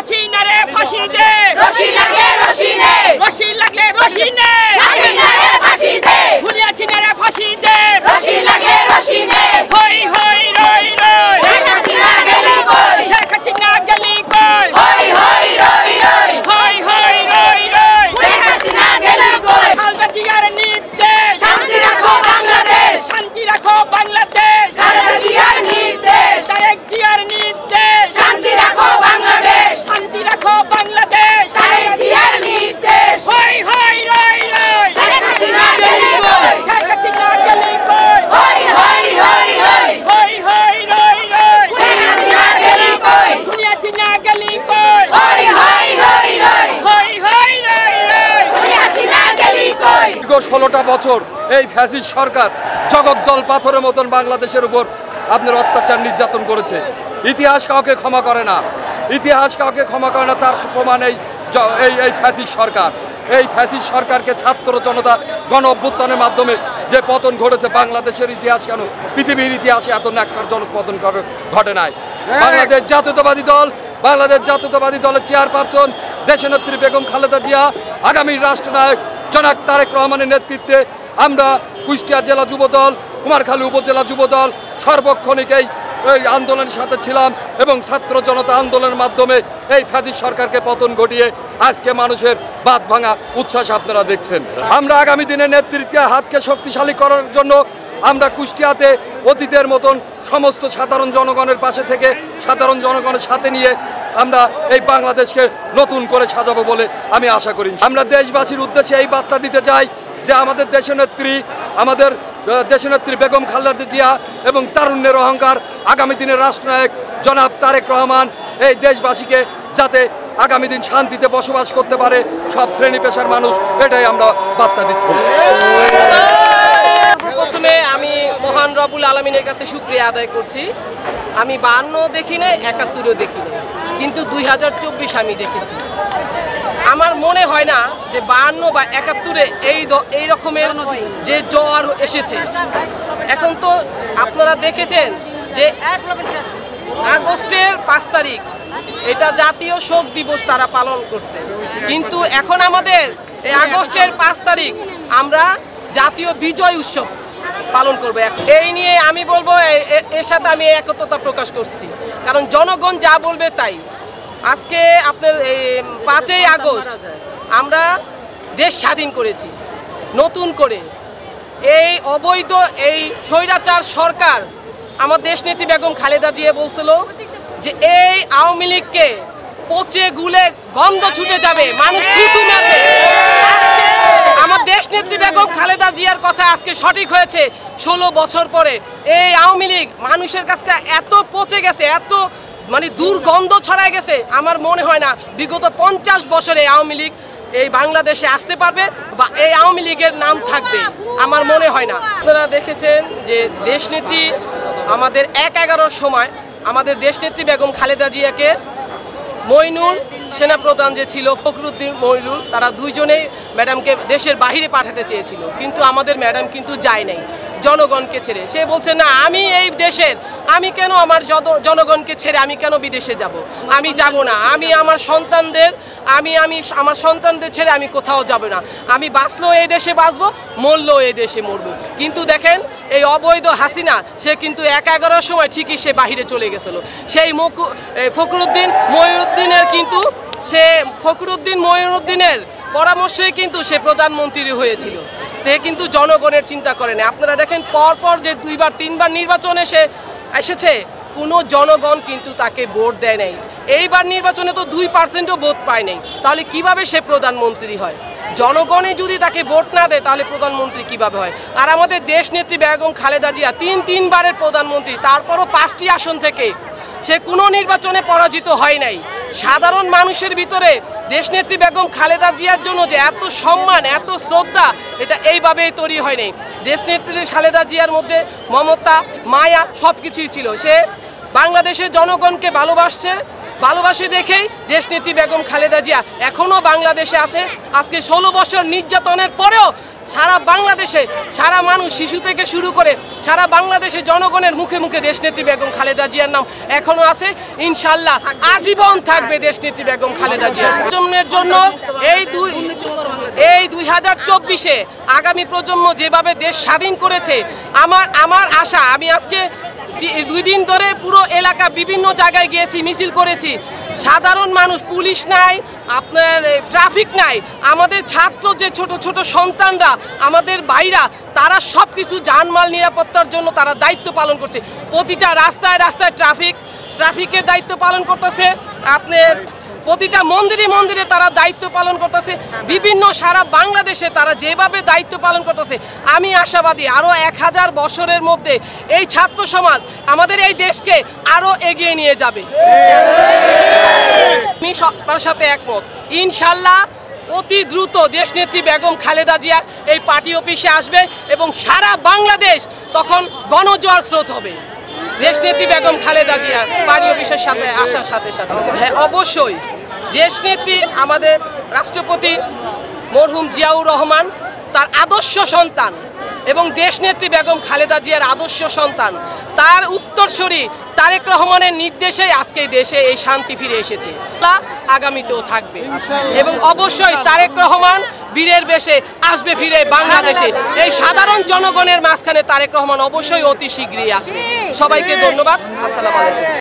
হাসিনা রে ফাঁসি দে, রশি লাগে রশি নে, রশি লাগলে রশি নে, হাসিনা রে ফাঁসি দে, খুনি হাসিনা রে ফাঁসি দে, রশি লাগে রশি নে, হই হই রই রই, শেখ হাসিনা গেলি কই, শেখ হাসিনা গেলি কই, হই হই রই রই, হই হই রই রই, শেখ হাসিনা গেলি কই, খালেদা জিয়ার নির্দেশ, শান্তি রাখো বাংলাদেশ, শান্তি রাখো বাংলাদেশ, খালেদা জিয়ার নির্দেশ, তারেক জিয়ার নির্দেশ, শান্তি রাখো বাংলাদেশ, শান্তি রাখো বাংলাদেশ, তারেক জিয়ার নির্দেশ, হই হই রই রই, শেখ হাসিনা গেলি কই, শেখ হাসিনা গেলি কই, হই হই রই রই, হই হই রই রই, শেখ হাসিনা গেলি কই, খুনি হাসিনা গেলি কই, হই হই রই রই, হই হই রই রই, খুনি হাসিনা গেলি কই। দীর্ঘ 16টা বছর এই ফ্যাসিস্ট সরকার জগদ্দল পাথরের মতন বাংলাদেশের উপর আপনার অত্যাচার নির্যাতন করেছে। ইতিহাস কাউকে ক্ষমা করে না, ইতিহাস কাউকে ক্ষমা করে না। তার প্রমাণ এই ফ্যাসিস্ট সরকার। এই ফ্যাসিস্ট সরকারকে ছাত্র জনতা গণ অভ্যুত্থানের মাধ্যমে যে পতন ঘটেছে, বাংলাদেশের ইতিহাস কেন পৃথিবীর ইতিহাসে এত ন্যাক্কারজনক পতন ঘটে নাই। বাংলাদেশ জাতীয়তাবাদী দলের চেয়ারপারসন দেশনেত্রী বেগম খালেদা জিয়া, আগামী রাষ্ট্রনায়ক জনাব তারেক রহমানের নেতৃত্বে আমরা কুষ্টিয়া জেলা যুবদল, কুমারখালী উপজেলা যুবদল সর্বক্ষণিক এই আন্দোলনের সাথে ছিলাম এবং ছাত্র জনতা আন্দোলনের মাধ্যমে এই ফ্যাসিস্ট সরকারকে পতন ঘটিয়ে আজকে মানুষের বাঁধ ভাঙা উচ্ছ্বাস আপনারা দেখছেন। আমরা আগামী দিনে নেতৃত্বে হাতকে শক্তিশালী করার জন্য আমরা কুষ্টিয়াতে অতীতের মতন সমস্ত সাধারণ জনগণের পাশে থেকে সাধারণ জনগণের সাথে নিয়ে আমরা এই বাংলাদেশকে নতুন করে সাজাবো বলে আমি আশা করি। আমরা দেশবাসীর উদ্দেশ্যে এই বার্তা দিতে চাই যে আমাদের দেশনেত্রী বেগম খালেদা জিয়া এবং তারুণ্যের অহংকার আগামী দিনের রাষ্ট্রনায়ক জনাব তারেক রহমান এই দেশবাসীকে যাতে আগামী দিন শান্তিতে বসবাস করতে পারে সব শ্রেণী পেশার মানুষ, এটাই আমরা বার্তা দিচ্ছি। প্রথমে আমি মহান রব্বুল আলামিনের কাছে শুকরিয়া আদায় করছি। আমি 52 দেখি না, 71ও দেখি না, কিন্তু 2024 আমি দেখেছি। আমার মনে হয় না যে 52 বা 71-এ এই রকমের যে জ্বর এসেছে। এখন তো আপনারা দেখেছেন যে আগস্টের 5 তারিখ এটা জাতীয় শোক দিবস তারা পালন করছে, কিন্তু এখন আমাদের এই আগস্টের 5 তারিখ আমরা জাতীয় বিজয় উৎসব পালন করবো। এই নিয়ে আমি বলবো এর সাথে আমি একত্রতা প্রকাশ করছি, কারণ জনগণ যা বলবে তাই। আজকে আপনার 5ই আগস্ট আমরা দেশ স্বাধীন করেছি নতুন করে। এই অবৈধ এই স্বৈরাচার সরকার আমার দেশনেত্রী বেগম খালেদা জিয়া বলছিল যে এই আওয়ামী লীগকে পচে গুলে গন্ধ ছুটে যাবে, মানুষ থুতু মারবে। আমার দেশনেত্রী বেগম খালেদা জিয়ার কথা আজকে সঠিক হয়েছে। 16 বছর পরে এই আওয়ামী লীগ মানুষের কাছে এত পচে গেছে, এত দুর্গন্ধ ছড়ায় গেছে, আমার মনে হয় না বিগত 50 বছরে আওয়ামী লীগ এই বাংলাদেশে আসতে পারবে বা এই আওয়ামী লীগের নাম থাকবে, আমার মনে হয় না। আপনারা দেখেছেন যে দেশনেত্রী আমাদের 1-11-র সময় আমাদের দেশনেত্রী বেগম খালেদা জিয়াকে মইনুল সেনাপ্রধান যে ছিল ফখরুদ্দিন মইনুল, তারা দুইজনেই ম্যাডামকে দেশের বাইরে পাঠাতে চেয়েছিল, কিন্তু আমাদের ম্যাডাম কিন্তু যায় নাই জনগণকে ছেড়ে। সে বলছে না, আমি এই দেশের, আমি কেন আমার জনগণকে ছেড়ে আমি কেন বিদেশে যাব, আমি যাব না। আমি আমার সন্তানদের ছেড়ে আমি কোথাও যাব না। আমি বাঁচলেও এই দেশে বাঁচবো, মরলেও এই দেশে মরবো। কিন্তু দেখেন এই অবৈধ হাসিনা সে কিন্তু 1-11-র সময় ঠিকই সে বাহিরে চলে গেছিল। সেই ফখরুদ্দিন মঈনুদ্দিনের পরামর্শেই কিন্তু সে প্রধানমন্ত্রী হয়েছিল। সে কিন্তু জনগণের চিন্তা করে না। আপনারা দেখেন পরপর যে 2-3বার নির্বাচনে সে এসেছে, কোনো জনগণ কিন্তু তাকে ভোট দেয় নাই। এইবার নির্বাচনে তো 2%ও ভোট পায় নাই, তাহলে কিভাবে সে প্রধানমন্ত্রী হয়? জনগণই যদি তাকে ভোট না দেয় তাহলে প্রধানমন্ত্রী কিভাবে হয়? আর আমাদের দেশনেত্রী বেগম খালেদা জিয়া 3বারের প্রধানমন্ত্রী, তারপরও 5টি আসন থেকে সে কোনো নির্বাচনে পরাজিত হয় নাই। সাধারণ মানুষের ভিতরে দেশনেত্রী বেগম খালেদা জিয়ার জন্য যে এত সম্মান, এত শ্রদ্ধা, এটা এইভাবেই তৈরি হয় নাই। দেশনেত্রী খালেদা জিয়ার মধ্যে মমতা, মায়া সব কিছুই ছিল। সে বাংলাদেশের জনগণকে ভালোবাসে দেখেই দেশনেত্রী বেগম খালেদা জিয়া এখনও বাংলাদেশে আছে। আজকে 16 বছর নির্যাতনের পরেও সারা বাংলাদেশে সারা মানুষ শিশু থেকে শুরু করে সারা বাংলাদেশে জনগণের মুখে মুখে দেশনেত্রী বেগম খালেদা জিয়ার নাম এখনো আছে, ইনশাল্লাহ আজীবন থাকবে দেশনেত্রী বেগম খালেদা জিয়া। প্রজন্মের জন্য এই 2024-এ আগামী প্রজন্ম যেভাবে দেশ স্বাধীন করেছে, আমার আশা, আমি আজকে 2 দিন ধরে পুরো এলাকা বিভিন্ন জায়গায় গিয়েছি, মিছিল করেছি। সাধারণ মানুষ, পুলিশ নাই, আপনার ট্রাফিক নাই, আমাদের ছাত্র যে ছোট ছোট সন্তানরা, আমাদের ভাইরা, তারা সব কিছু জানমাল নিরাপত্তার জন্য তারা দায়িত্ব পালন করছে। প্রতিটা রাস্তায় রাস্তায় ট্রাফিকের দায়িত্ব পালন করতেছে, আপনার প্রতিটা মন্দিরে মন্দিরে তারা দায়িত্ব পালন করতেছে। বিভিন্ন সারা বাংলাদেশে তারা যেভাবে দায়িত্ব পালন করতেছে, আমি আশাবাদী আরও 1000 বছরের মধ্যে এই ছাত্র সমাজ আমাদের এই দেশকে আরও এগিয়ে নিয়ে যাবে। আমি সবার সাথে একমত, ইনশাল্লাহ অতি দ্রুত দেশনেত্রী বেগম খালেদা জিয়া এই পার্টি অফিসে আসবে এবং সারা বাংলাদেশ তখন গণজোয়ার স্রোত হবে দেশনেত্রী বেগম খালেদা জিয়া পার্টি অফিসের সাথে আসার সাথে সাথে। হ্যাঁ, অবশ্যই দেশনেত্রী আমাদের রাষ্ট্রপতি মরহুম জিয়াউর রহমান তার আদর্শ সন্তান এবং দেশনেত্রী বেগম খালেদা জিয়ার আদর্শ সন্তান, তার উত্তরসূরি তারেক রহমানের নির্দেশেই আজকে দেশে এই শান্তি ফিরে এসেছে, তা আগামীতেও থাকবে। এবং অবশ্যই তারেক রহমান বীরের বেশে আসবে ফিরে বাংলাদেশে, এই সাধারণ জনগণের মাঝখানে তারেক রহমান অবশ্যই অতি শীঘ্রই আসবে। সবাইকে ধন্যবাদ, আসসালামু আলাইকুম।